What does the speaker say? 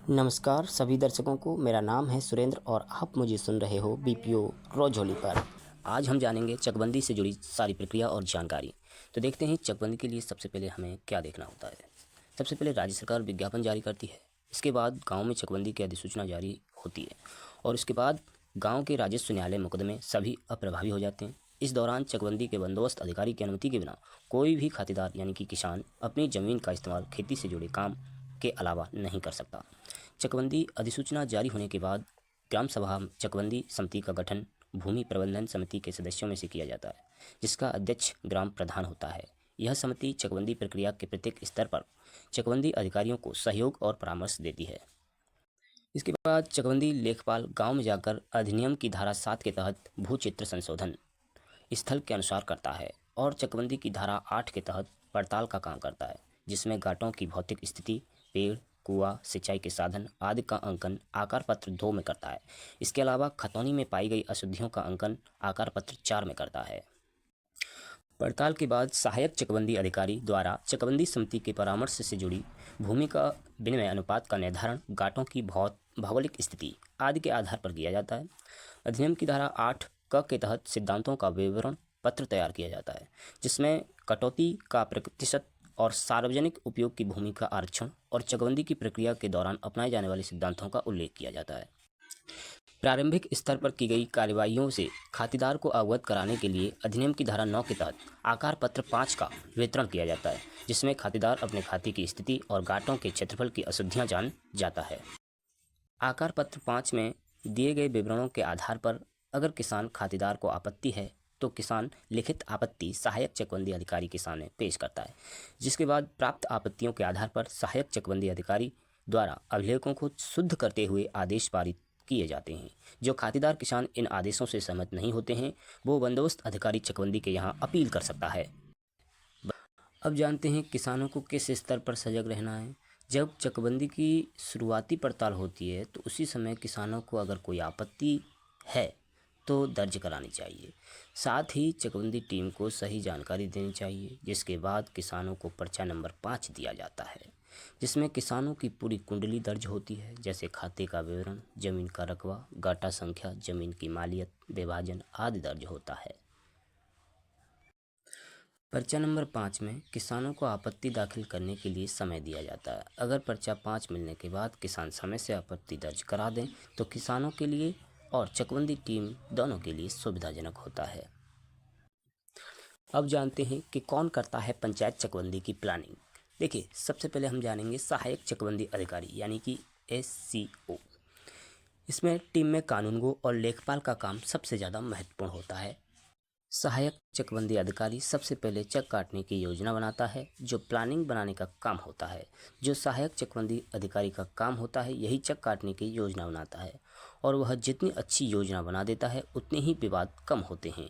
नमस्कार सभी दर्शकों को। मेरा नाम है सुरेंद्र और आप मुझे सुन रहे हो बीपीओ रोजोली पर। आज हम जानेंगे चकबंदी से जुड़ी सारी प्रक्रिया और जानकारी। तो देखते हैं चकबंदी के लिए सबसे पहले हमें क्या देखना होता है। सबसे पहले राज्य सरकार विज्ञापन जारी करती है। इसके बाद गाँव में चकबंदी की अधिसूचना जारी होती है और उसके बाद गाँव के राजस्व न्यायालय मुकदमे सभी अप्रभावी हो जाते हैं। इस दौरान चकबंदी के बंदोबस्त अधिकारी की अनुमति के बिना कोई भी खातेदार यानी कि किसान अपनी ज़मीन का इस्तेमाल खेती से जुड़े काम के अलावा नहीं कर सकता। चकबंदी अधिसूचना जारी होने के बाद ग्राम सभा चकबंदी समिति का गठन भूमि प्रबंधन समिति के सदस्यों में से किया जाता है, जिसका अध्यक्ष ग्राम प्रधान होता है। यह समिति चकबंदी प्रक्रिया के प्रत्येक स्तर पर चकबंदी अधिकारियों को सहयोग और परामर्श देती है। इसके बाद चकबंदी लेखपाल गांव में जाकर अधिनियम की धारा 7 के तहत भू चित्र संशोधन स्थल के अनुसार करता है और चकबंदी की धारा 8 के तहत पड़ताल का काम करता है, जिसमें घाटों की भौतिक स्थिति, पेड़, कुआं, सिंचाई के साधन आदि का अंकन आकार पत्र 2 में करता है। इसके अलावा खतौनी में पाई गई अशुद्धियों का अंकन आकार पत्र 4 में करता है। पड़ताल के बाद सहायक चकबंदी अधिकारी द्वारा चकबंदी समिति के परामर्श से जुड़ी भूमि का विनिमय अनुपात का निर्धारण घाटों की भौगोलिक स्थिति आदि के आधार पर किया जाता है। अधिनियम की धारा 8 क के तहत सिद्धांतों का विवरण पत्र तैयार किया जाता है, जिसमें कटौती का प्रतिशत और सार्वजनिक उपयोग की भूमि का आरक्षण और चकबंदी की प्रक्रिया के दौरान अपनाए जाने वाले सिद्धांतों का उल्लेख किया जाता है। प्रारंभिक स्तर पर की गई कार्यवाहियों से खातेदार को अवगत कराने के लिए अधिनियम की धारा 9 के तहत आकार पत्र 5 का वितरण किया जाता है, जिसमें खातेदार अपने खाते की स्थिति और गांठों के क्षेत्रफल की अशुद्धियां जान जाता है। आकार पत्र 5 में दिए गए विवरणों के आधार पर अगर किसान खातेदार को आपत्ति है तो किसान लिखित आपत्ति सहायक चकबंदी अधिकारी के सामने पेश करता है, जिसके बाद प्राप्त आपत्तियों के आधार पर सहायक चकबंदी अधिकारी द्वारा अभिलेखों को शुद्ध करते हुए आदेश पारित किए जाते हैं। जो खातेदार किसान इन आदेशों से सहमत नहीं होते हैं, वो बंदोबस्त अधिकारी चकबंदी के यहाँ अपील कर सकता है। अब जानते हैं किसानों को किस स्तर पर सजग रहना है। जब चकबंदी की शुरुआती पड़ताल होती है तो उसी समय किसानों को अगर कोई आपत्ति है तो दर्ज करानी चाहिए। साथ ही चकबंदी टीम को सही जानकारी देनी चाहिए, जिसके बाद किसानों को पर्चा नंबर 5 दिया जाता है, जिसमें किसानों की पूरी कुंडली दर्ज होती है, जैसे खाते का विवरण, जमीन का रकबा, गाटा संख्या, जमीन की मालियत, विभाजन आदि दर्ज होता है। पर्चा नंबर 5 में किसानों को आपत्ति दाखिल करने के लिए समय दिया जाता है। अगर पर्चा 5 मिलने के बाद किसान समय से आपत्ति दर्ज करा दें तो किसानों के लिए और चकबंदी टीम दोनों के लिए सुविधाजनक होता है। अब जानते हैं कि कौन करता है पंचायत चकबंदी की प्लानिंग। देखिए, सबसे पहले हम जानेंगे सहायक चकबंदी अधिकारी यानी कि SCO। इसमें टीम में कानूनगो और लेखपाल का काम सबसे ज़्यादा महत्वपूर्ण होता है। सहायक चकबंदी अधिकारी सबसे पहले चक काटने की योजना बनाता है, जो प्लानिंग बनाने का काम होता है। जो सहायक चकबंदी अधिकारी का काम होता है यही चक काटने की योजना बनाता है, और वह जितनी अच्छी योजना बना देता है उतने ही विवाद कम होते हैं।